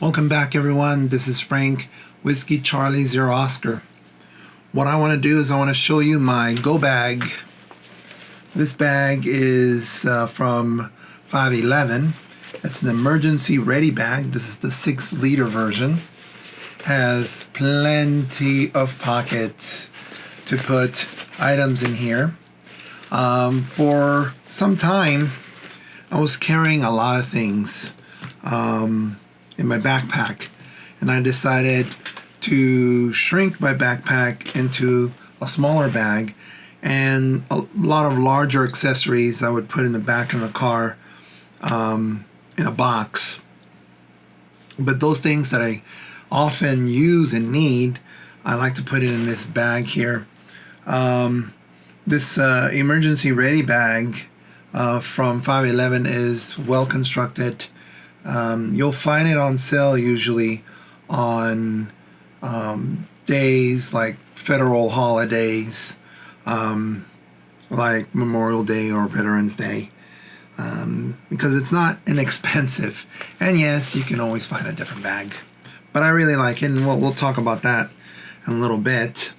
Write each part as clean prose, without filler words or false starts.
Welcome back, everyone. This is Frank, Whiskey Charlie Zero Oscar. What I want to do is I want to show you my go bag. This bag is from 511. It's an emergency ready bag. This is the 6-liter version. Has plenty of pockets to put items in here. For some time, I was carrying a lot of things in my backpack, and I decided to shrink my backpack into a smaller bag, and a lot of larger accessories I would put in the back of the car in a box. But those things that I often use and need, I like to put it in this bag here. This emergency ready bag from 511 is well constructed. You'll find it on sale usually on days like federal holidays, like Memorial Day or Veterans Day, because it's not inexpensive. And yes, you can always find a different bag, but I really like it, and we'll talk about that in a little bit.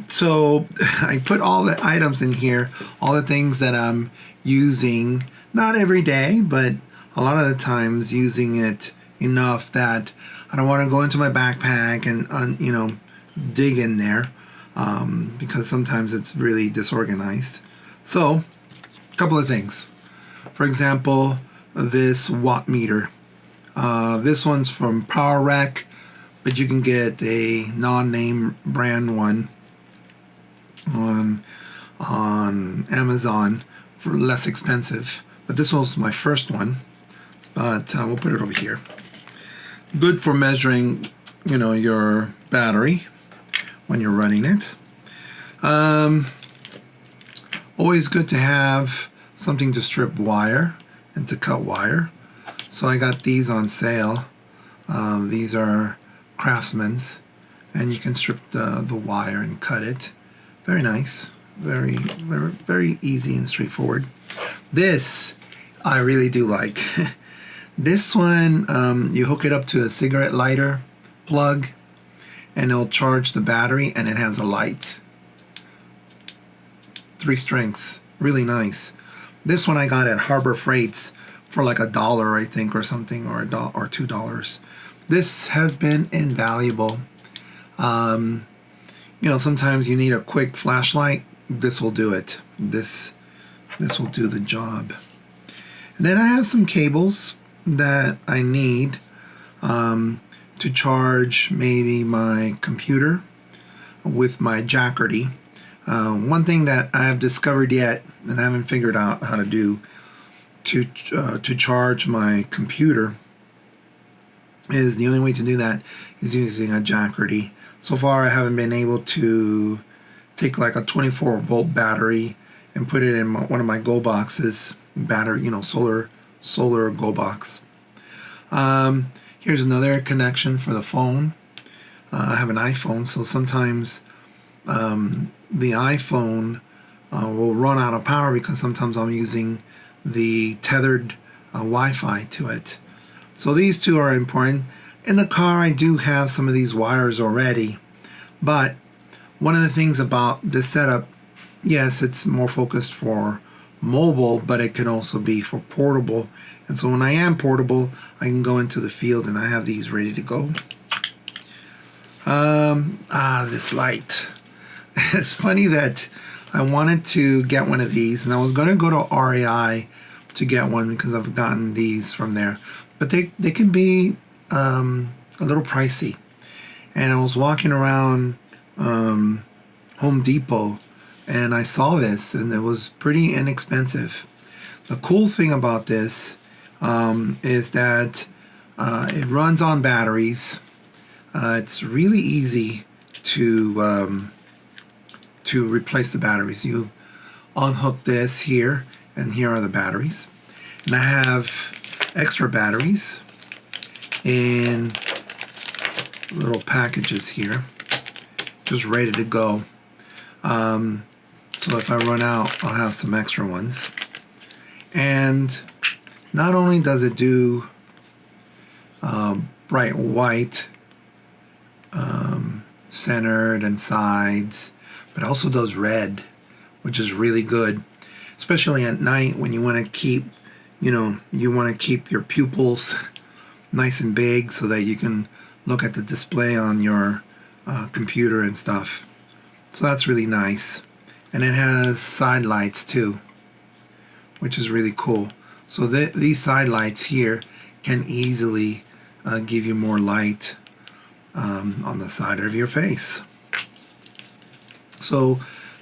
So I put all the items in here, all the things that I'm using, not every day, but a lot of the times using it enough that I don't want to go into my backpack and dig in there, because sometimes it's really disorganized. So a couple of things. For example, this watt meter. This one's from PowerRec, but you can get a non-name brand one on Amazon for less expensive. But this was my first one. But we'll put it over here. Good for measuring, your battery when you're running it. Always good to have something to strip wire and to cut wire. So I got these on sale. These are Craftsman's, and you can strip the wire and cut it. Very nice. Very, very, very easy and straightforward. This I really do like. This one, you hook it up to a cigarette lighter plug, and it'll charge the battery, and it has a light. 3 strengths, really nice. This one I got at Harbor Freights for like $1, I think, or something, or $2. This has been invaluable. Sometimes you need a quick flashlight. This will do it. This will do the job. And then I have some cables that I need to charge maybe my computer with my Jackery. One thing that I have discovered yet, and I haven't figured out how to do to charge my computer, is the only way to do that is using a Jackery. So far I haven't been able to take like a 24-volt battery and put it in one of my Go boxes, battery, solar Go box. Here's another connection for the phone. I have an iPhone, so sometimes the iPhone will run out of power because sometimes I'm using the tethered Wi-Fi to it. So these two are important. In the car I do have some of these wires already, but one of the things about this setup, yes, it's more focused for mobile, but it can also be for portable. And so when I am portable, I can go into the field and I have these ready to go. This light. It's funny that I wanted to get one of these, and I was going to go to REI to get one because I've gotten these from there. But they can be a little pricey. And I was walking around Home Depot, and I saw this, and it was pretty inexpensive. The cool thing about this is that it runs on batteries. It's really easy to replace the batteries. You unhook this here, and here are the batteries. And I have extra batteries in little packages here, just ready to go. So if I run out, I'll have some extra ones. And not only does it do bright white, centered and sides, but also does red, which is really good, especially at night when you want to keep, you want to keep your pupils nice and big so that you can look at the display on your computer and stuff. So that's really nice. And it has side lights too, which is really cool. So these side lights here can easily give you more light on the side of your face. So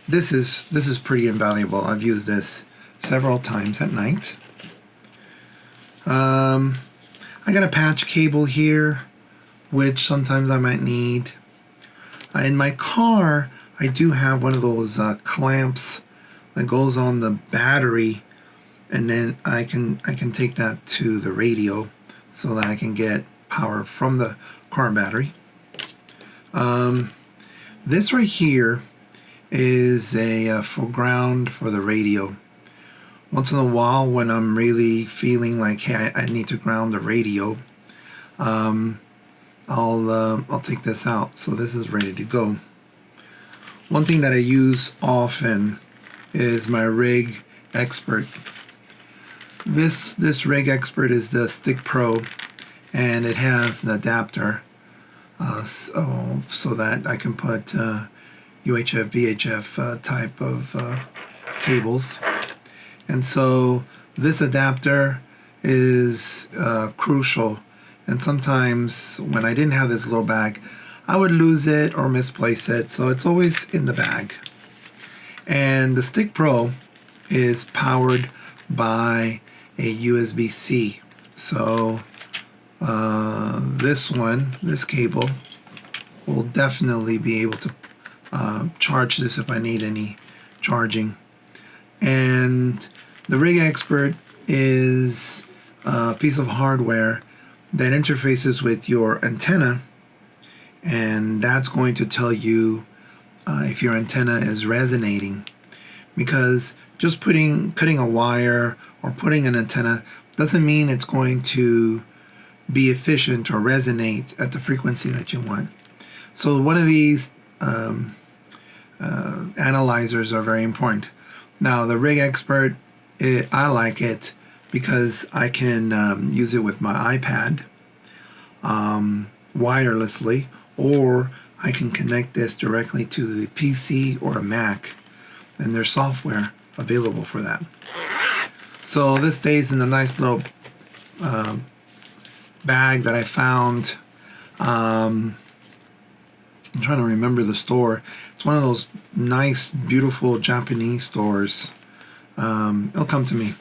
this is pretty invaluable. I've used this several times at night. I got a patch cable here, which sometimes I might need. In my car, I do have one of those clamps that goes on the battery, and then I can take that to the radio so that I can get power from the car battery. This right here is a for ground for the radio. Once in a while, when I'm really feeling like, hey, I need to ground the radio, I'll take this out. So this is ready to go. One thing that I use often is my Rig Expert. This Rig Expert is the Stick Pro, and it has an adapter so that I can put UHF, VHF type of cables. And so this adapter is crucial. And sometimes when I didn't have this little bag, I would lose it or misplace it. So it's always in the bag. And the Stick Pro is powered by a USB-C. So this cable will definitely be able to charge this if I need any charging. And the Rig Expert is a piece of hardware that interfaces with your antenna, and that's going to tell you if your antenna is resonating, because just cutting a wire or putting an antenna doesn't mean it's going to be efficient or resonate at the frequency that you want. So one of these analyzers are very important. Now the Rig Expert, I like it because I can use it with my iPad wirelessly, or I can connect this directly to the PC or a Mac, and there's software available for that. So this stays in a nice little bag that I found. I'm trying to remember the store. It's one of those nice, beautiful Japanese stores. It'll come to me.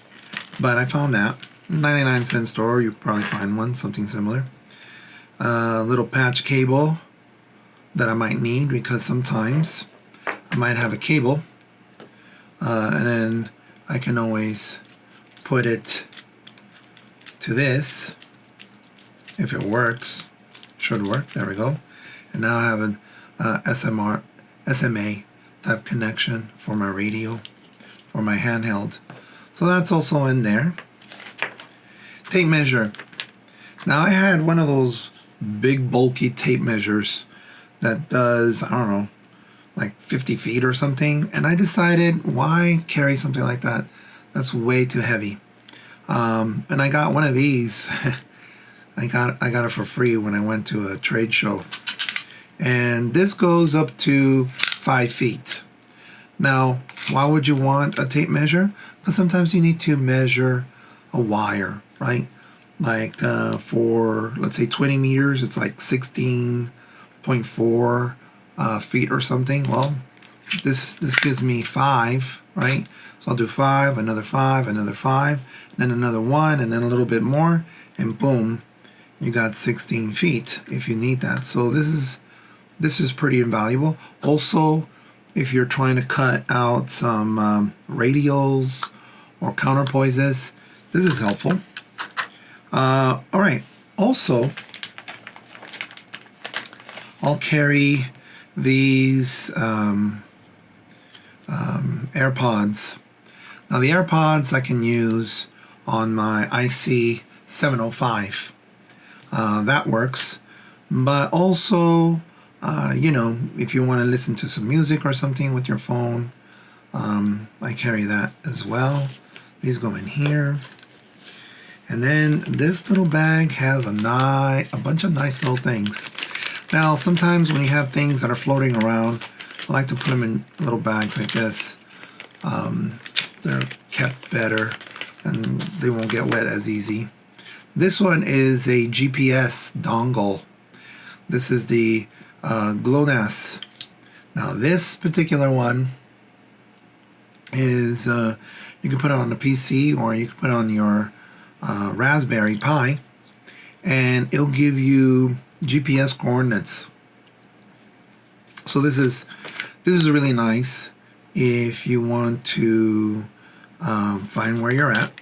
But I found that. 99-cent store, you could probably find one, something similar. Little patch cable that I might need, because sometimes I might have a cable. And then I can always put it to this if it works. Should work. There we go. And now I have an SMA type connection for my radio, for my handheld. So that's also in there. Tape measure. Now I had one of those big bulky tape measures that does, I don't know, like 50 feet or something. And I decided, why carry something like that? That's way too heavy. And I got one of these. I got it for free when I went to a trade show. And this goes up to 5 feet. Now, why would you want a tape measure? Because sometimes you need to measure a wire, right? Like for, let's say 20 meters, it's like 16.4 feet or something. Well, this gives me 5, right? So I'll do 5, another 5, another 5, then another 1, and then a little bit more, and boom, you got 16 feet if you need that. So this is pretty invaluable. Also, if you're trying to cut out some radials or counterpoises, this is helpful. All right. Also, I'll carry these AirPods. Now the AirPods I can use on my IC 705. that works. But also, you know, if you want to listen to some music or something with your phone, I carry that as well. These go in here. And then this little bag has a bunch of nice little things. Now, sometimes when you have things that are floating around, I like to put them in little bags like this. They're kept better and they won't get wet as easy. This one is a GPS dongle. This is the GLONASS. Now, this particular one is, you can put it on the PC or you can put it on your Raspberry Pi, and it'll give you GPS coordinates. So this is really nice if you want to find where you're at.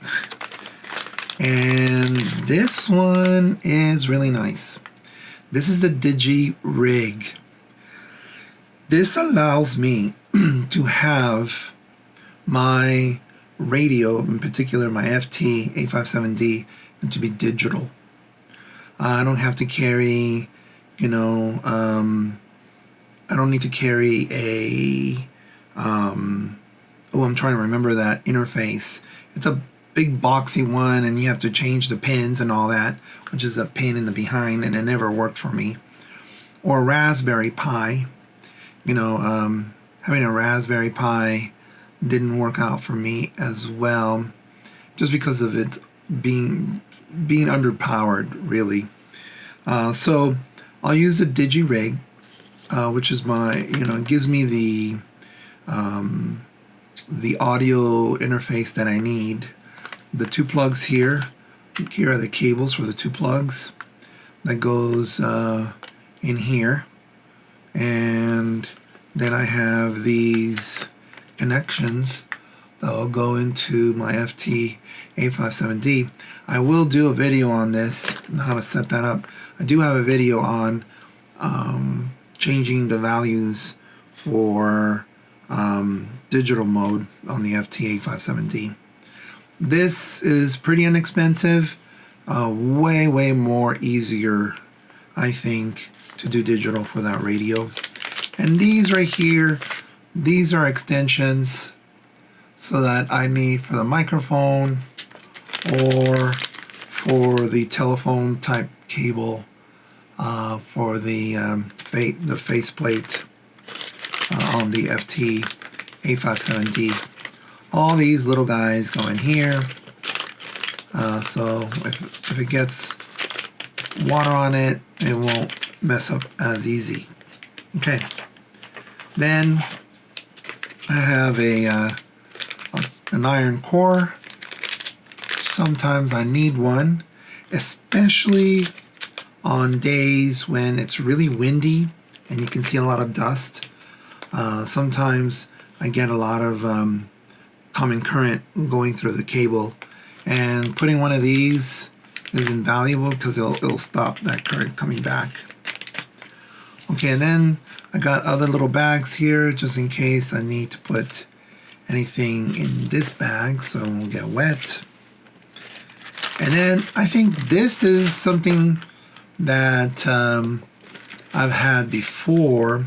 And this one is really nice. This is the DigiRig. This allows me to have my radio, in particular my FT857D, and to be digital. I don't have to carry, you know, I don't need to carry a, I'm trying to remember that interface. It's a big boxy one and you have to change the pins and all that, which is a pain in the behind, and it never worked for me. Or Raspberry Pi. You know, having a Raspberry Pi didn't work out for me as well, just because of it being underpowered, really. So I'll use the DigiRig, which is my, you know, it gives me the audio interface that I need. The two plugs here are the cables for the two plugs that goes in here, and then I have these connections that will go into my FT857D. I will do a video on this, how to set that up. I do have a video on changing the values for digital mode on the FT857D. This is pretty inexpensive, way more easier, I think, to do digital for that radio. And these right here, these are extensions so that I need for the microphone or for the telephone type cable, for the faceplate on the FT857D. All these little guys go in here, so if it gets water on it, it won't mess up as easy. Okay, then I have an iron core. Sometimes I need one, especially on days when it's really windy and you can see a lot of dust. Sometimes I get a lot of common current going through the cable, and putting one of these is invaluable because it'll stop that current coming back. Okay, and then I got other little bags here just in case I need to put anything in this bag so it won't get wet. And then I think this is something that I've had before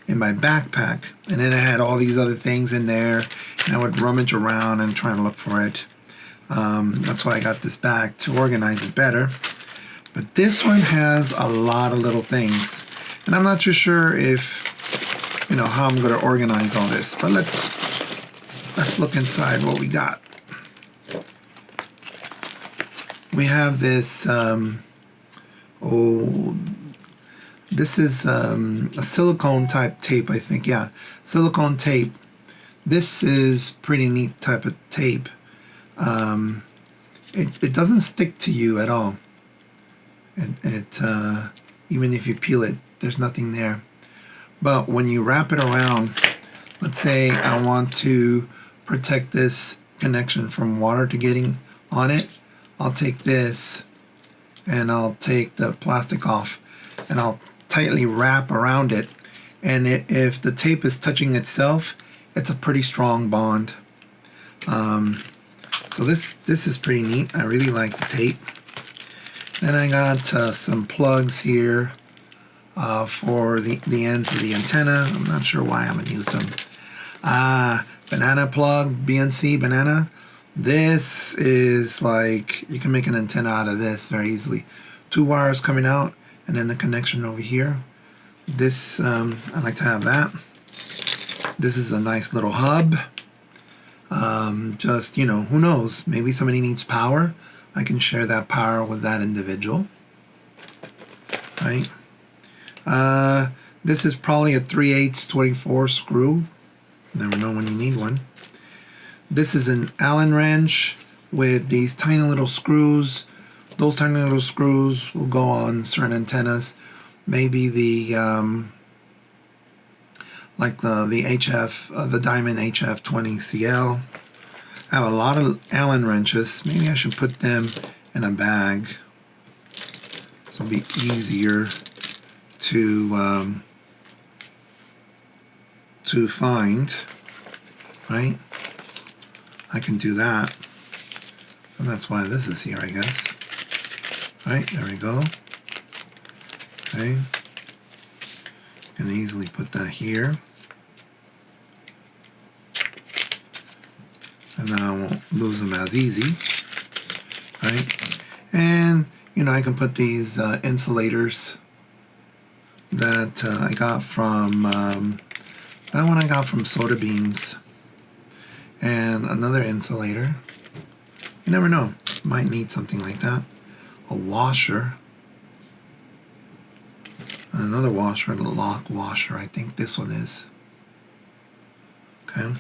in my backpack, and then I had all these other things in there and I would rummage around and try and look for it. That's why I got this bag, to organize it better. But this one has a lot of little things, and I'm not too sure if, you know, how I'm going to organize all this, but let's look inside what we got. We have this this is a silicone type tape, I think. Yeah, silicone tape. This is pretty neat type of tape. It doesn't stick to you at all. Even if you peel it, there's nothing there. But when you wrap it around, let's say I want to protect this connection from water to getting on it, I'll take this and I'll take the plastic off and I'll tightly wrap around it, and if the tape is touching itself, it's a pretty strong bond. So this is pretty neat. I really like the tape. Then I got some plugs here for the ends of the antenna. I'm not sure why I haven't used them. Banana plug, BNC banana. This is like, you can make an antenna out of this very easily. 2 wires coming out, and then the connection over here. This, I like to have that. This is a nice little hub. Just, you know, who knows? Maybe somebody needs power. I can share that power with that individual. Right? This is probably a 3/8 24 screw. Never know when you need one. This is an Allen wrench with these tiny little screws. Those tiny little screws will go on certain antennas. Maybe the like the HF, the Diamond HF20CL. I have a lot of Allen wrenches. Maybe I should put them in a bag, so it'll be easier to find. Right? I can do that, and that's why this is here, I guess. Right, there we go. Okay, can easily put that here, and then I won't lose them as easy. Right, and you know, I can put these insulators that I got from that one I got from Soda Beams, and another insulator. You never know, might need something like that. A washer, and another washer, and a lock washer. I think this one is. Okay.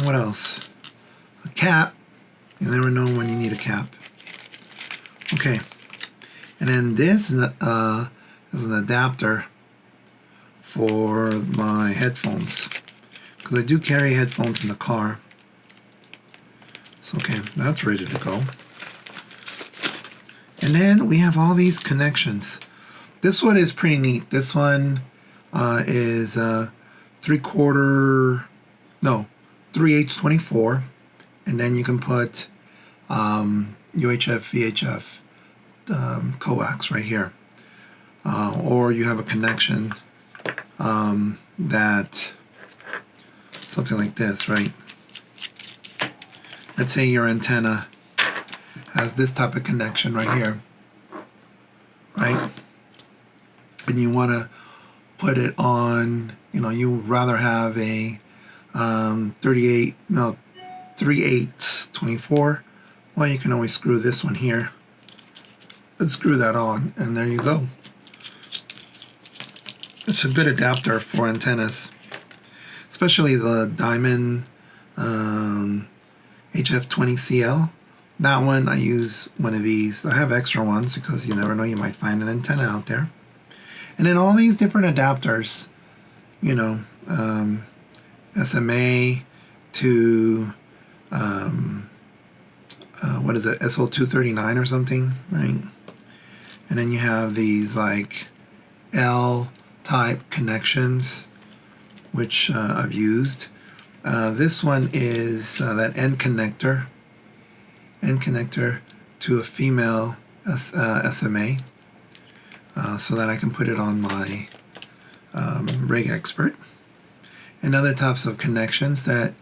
What else? A cap. You never know when you need a cap. Okay. And then this is an adapter for my headphones, because I do carry headphones in the car. So okay, that's ready to go. And then we have all these connections. This one is pretty neat. This one is 3/8 24, and then you can put UHF, VHF coax right here, or you have a connection that something like this, right? Let's say your antenna has this type of connection right here, right? And you want to put it on, you know, you would rather have a 3/8 24. Well, you can always screw this one here and screw that on, and there you go. It's a good adapter for antennas, especially the Diamond HF20CL. That one, I use one of these. I have extra ones because you never know, you might find an antenna out there. And then all these different adapters, you know, SMA to what is it, SO239 or something, right? And then you have these like L-type connections, which I've used. This one is that end connector to a female SMA, so that I can put it on my Rig Expert. And other types of connections that,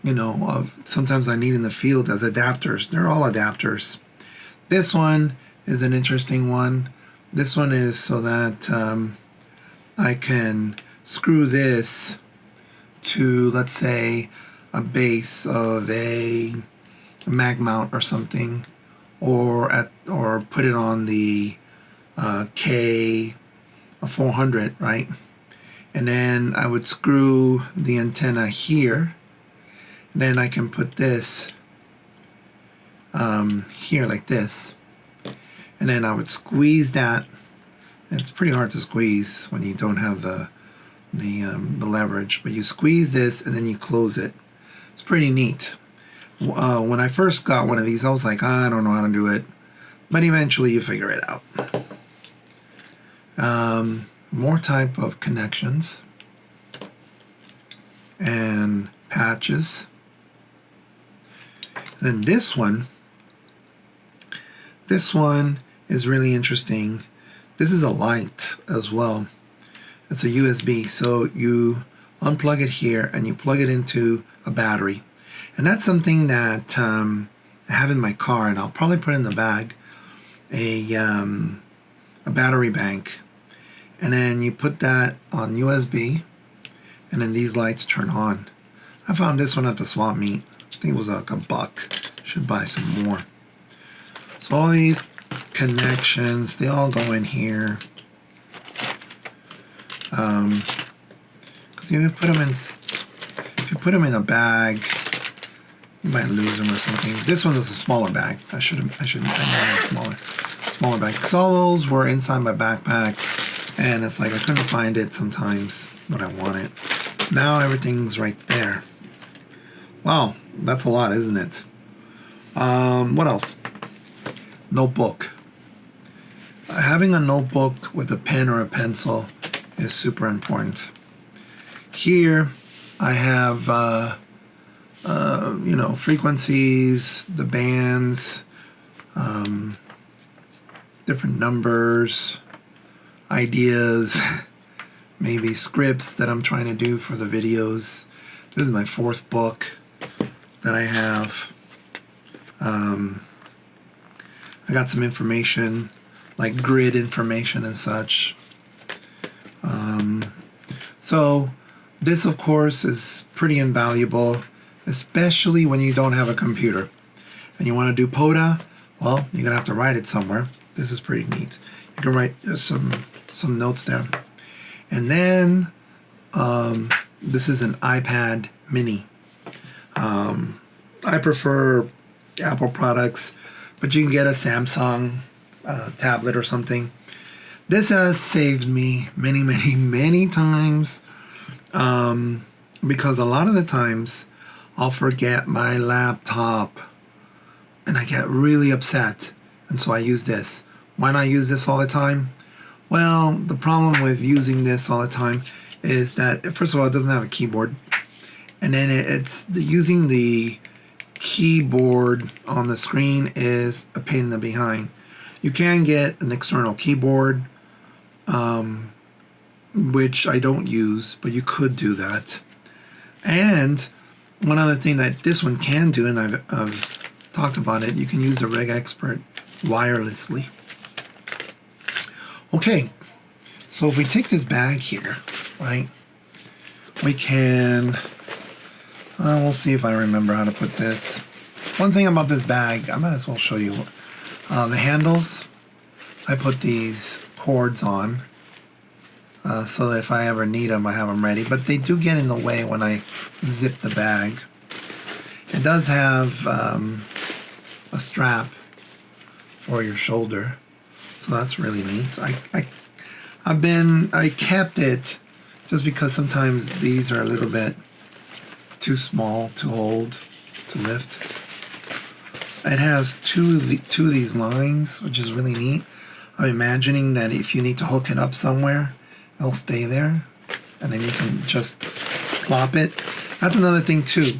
you know, sometimes I need in the field as adapters. They're all adapters. This one is an interesting one. This one is so that I can screw this to, let's say, a base of a mag mount or something, or put it on the K400, right? And then I would screw the antenna here. And then I can put this here like this, and then I would squeeze that. It's pretty hard to squeeze when you don't have the leverage, but you squeeze this and then you close it. It's pretty neat. When I first got one of these, I was like, I don't know how to do it, but eventually you figure it out. More type of connections and patches. And then this one This one is really interesting. This is a light as well. It's a USB, so you unplug it here and you plug it into a battery. And that's something that I have in my car, and I'll probably put in the bag, a battery bank. And then you put that on USB, and then these lights turn on. I found this one at the swap meet. I think it was like $1. Should buy some more. So all these connections, they all go in here. Because if you put them in a bag, you might lose them or something. This one is a smaller bag. I should have a smaller bag. Because all those were inside my backpack, and it's like I couldn't find it sometimes when I want it. Now everything's right there. Wow, that's a lot, isn't it? What else? Notebook. Having a notebook with a pen or a pencil is super important. Here I have frequencies, the bands, different numbers, ideas, maybe scripts that I'm trying to do for the videos. This is my 4th book that I have. I got some information, like grid information and such. So this, of course, is pretty invaluable, especially when you don't have a computer and you want to do POTA. Well, you're gonna have to write it somewhere. This is pretty neat. You can write some notes there. And then this is an iPad mini. I prefer Apple products, but you can get a Samsung tablet or something. This has saved me many times, because a lot of the times I'll forget my laptop and I get really upset, and so I use this. Why not use this all the time? Well, the problem with using this all the time is that, first of all, it doesn't have a keyboard, and then using the keyboard on the screen is a pain in the behind. You can get an external keyboard, which I don't use, but you could do that. And one other thing that this one can do, and I've talked about it, you can use the Reg Expert wirelessly. Okay, so if we take this bag here, right, we can, we'll see if I remember how to put this. One thing about this bag, I might as well show you. The handles, I put these cords on, so that if I ever need them, I have them ready. But they do get in the way when I zip the bag. It does have a strap for your shoulder, so that's really neat. I kept it just because sometimes these are a little bit too small to hold, to lift. It has two of these lines, which is really neat. I'm imagining that if you need to hook it up somewhere, it'll stay there, and then you can just plop it. That's another thing too,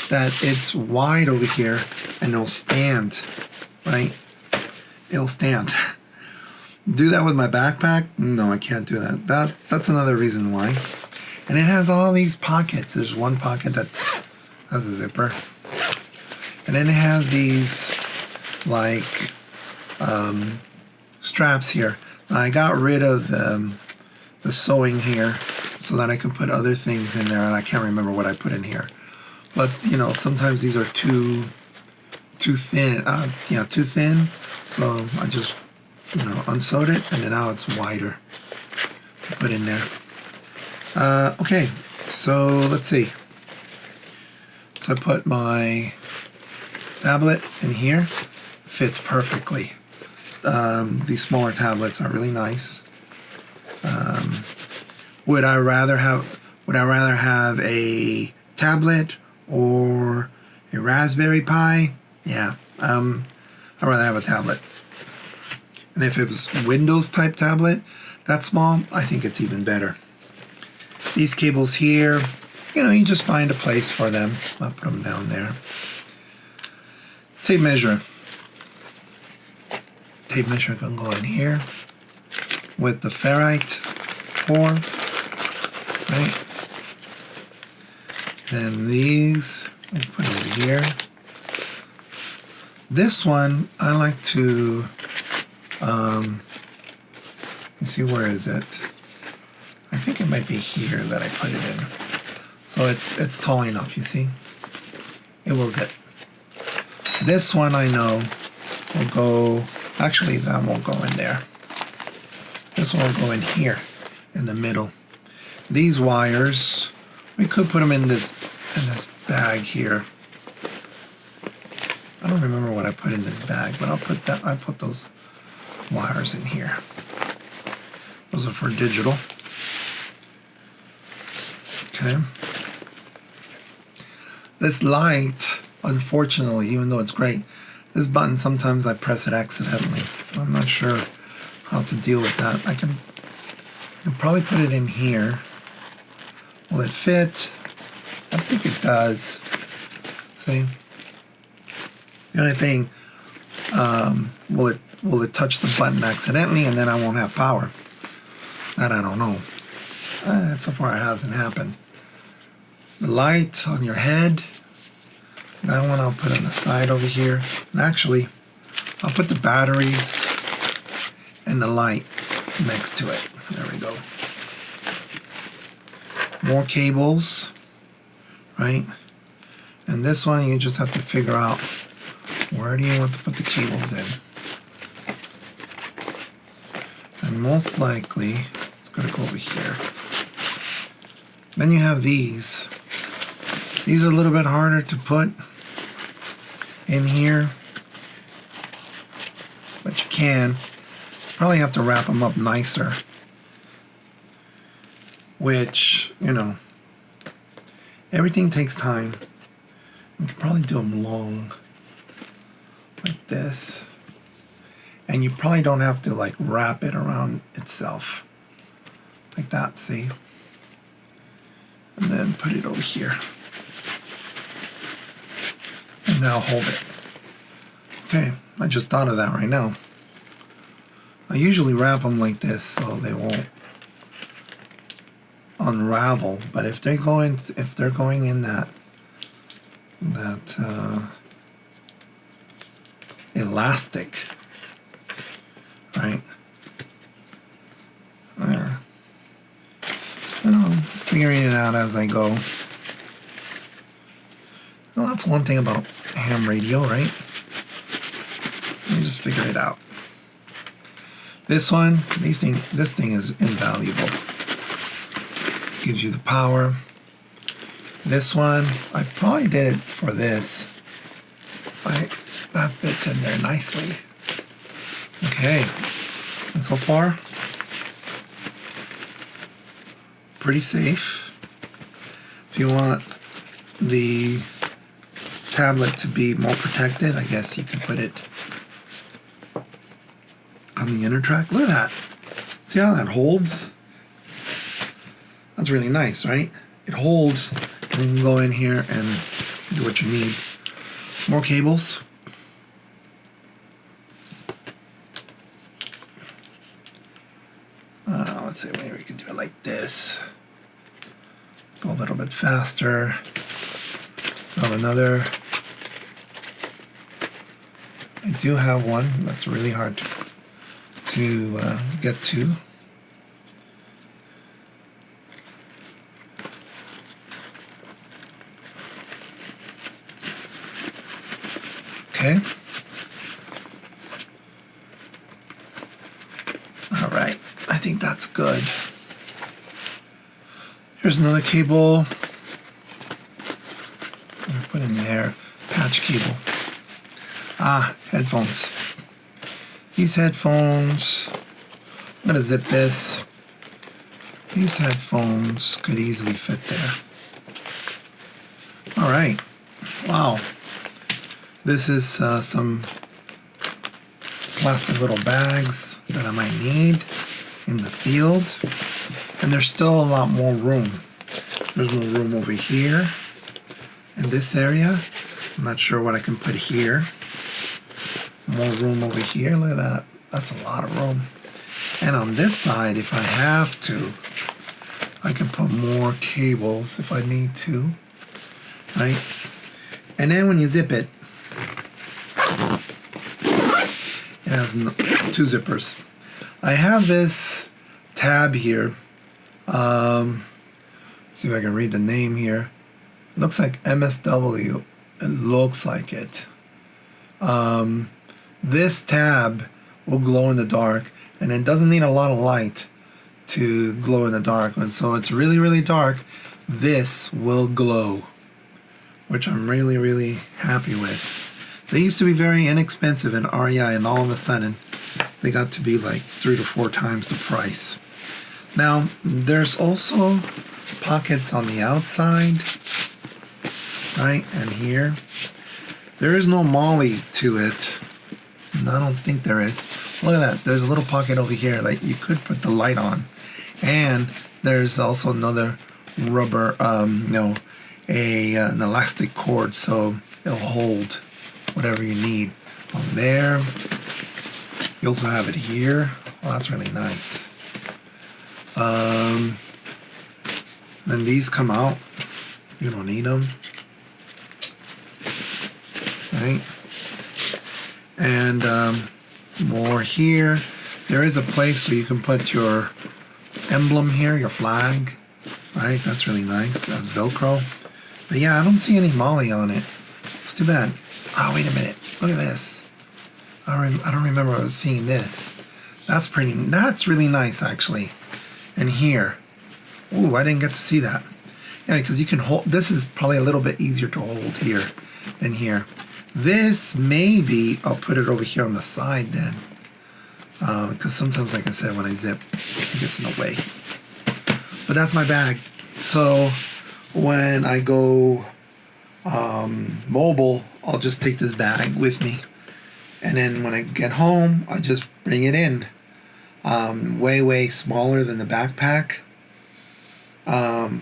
that it's wide over here and it'll stand, right? It'll stand. Do that with my backpack? No, I can't do that. That's another reason why. And it has all these pockets. There's one pocket that has a zipper. And then it has these like straps here. Now, I got rid of the sewing here so that I can put other things in there, and I can't remember what I put in here. But sometimes these are too thin. Too thin. So I just unsewed it, and then now it's wider to put in there. Okay, so let's see. So I put my tablet in here. Fits perfectly. These smaller tablets are really nice. Would I rather have a tablet or a Raspberry Pi? Yeah, I'd rather have a tablet. And if it was Windows type tablet, that small, I think it's even better. These cables here, you just find a place for them. I'll put them down there. Tape measure. tape measure can go in here with the ferrite core, right? Then these, I put over here. This one, I like to, let's see, where is it? I think it might be here that I put it in. So it's tall enough, you see? It will zip. This one I know will go, actually that won't go in there. This one will go in here, in the middle. These wires, we could put them in this bag here. I don't remember what I put in this bag, but I put those wires in here. Those are for digital. Okay. This light, unfortunately, even though it's great, this button, sometimes I press it accidentally. I'm not sure how to deal with that. I can probably put it in here. Will it fit? I think it does. See? The only thing, will it touch the button accidentally and then I won't have power? That I don't know. So far it hasn't happened. The light on your head, that one I'll put on the side over here. And actually, I'll put the batteries and the light next to it. There we go. More cables, right? And this one you just have to figure out where do you want to put the cables in. And most likely, it's going to go over here. Then you have these. These are a little bit harder to put in here, but you can. Probably have to wrap them up nicer, which, you know, everything takes time. You can probably do them long, like this. And you probably don't have to like wrap it around itself, like that, see? And then put it over here. And now hold it. Okay, I just thought of that right now. I usually wrap them like this so they won't unravel. But if they're going in that elastic, right? There. Well, I'm figuring it out as I go. Well, that's one thing about ham radio, right? You just figure it out. This one, this thing is invaluable. Gives you the power. This one, I probably did it for this. Right? That fits in there nicely. Okay. And so far, pretty safe. If you want the tablet to be more protected, I guess you can put it on the inner track. Look at that. See how that holds? That's really nice, right? It holds, and you can go in here and do what you need. More cables. Let's see, maybe we can do it like this. Go a little bit faster. Grab another. I do have one that's really hard to get to. Okay. All right, I think that's good. Here's another cable. I'm gonna put in there, patch cable. Headphones. These headphones, I'm gonna zip this. These headphones could easily fit there. All right, wow. This is some plastic little bags that I might need in the field. And there's still a lot more room. There's more room over here in this area. I'm not sure what I can put here. More room over here. Look at that. That's a lot of room. And on this side, if I have to, I can put more cables if I need to, right? And then when you zip it, it has two zippers. I have this tab here. See if I can read the name here. It looks like MSW. It looks like it. This tab will glow in the dark, and it doesn't need a lot of light to glow in the dark. And so it's really, really dark. This will glow, which I'm really, really happy with. They used to be very inexpensive in REI, and all of a sudden they got to be like 3 to 4 times the price. Now, there's also pockets on the outside, right? And here. There is no molly to it. I don't think there is. Look at that. There's a little pocket over here that you could put the light on. And there's also another rubber, an elastic cord, so it'll hold whatever you need on there. You also have it here. Well, that's really nice. Then these come out. You don't need them. Right? And more here. There is a place where you can put your emblem here, your flag. Right? That's really nice. That's Velcro. But yeah, I don't see any molly on it. It's too bad. Oh, wait a minute. Look at this. I don't remember I was seeing this. That's really nice, actually. And here. Ooh, I didn't get to see that. Yeah, because you can hold, this is probably a little bit easier to hold here than here. This, maybe, I'll put it over here on the side then. Because sometimes, like I said, when I zip, it gets in the way. But that's my bag. So when I go mobile, I'll just take this bag with me. And then when I get home, I just bring it in. Way, way smaller than the backpack.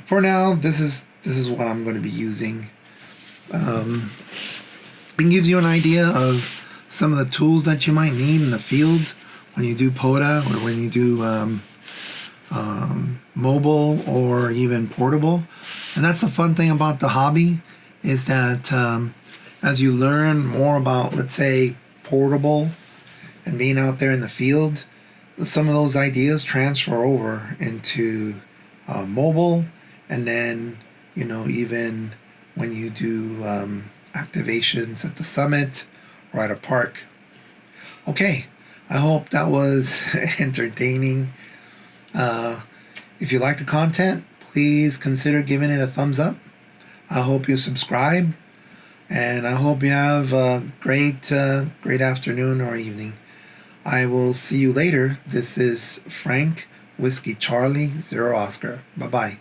For now, this is what I'm going to be using. It gives you an idea of some of the tools that you might need in the field when you do POTA or when you do mobile or even portable. And that's the fun thing about the hobby, is that as you learn more about, let's say, portable and being out there in the field, some of those ideas transfer over into mobile, and then, you know, even when you do activations at the summit or at a park. Okay, I hope that was entertaining. If you like the content, please consider giving it a thumbs up. I hope you subscribe, and I hope you have a great afternoon or evening. I will see you later. This is Frank, Whiskey Charlie, 0 Oscar. Bye-bye.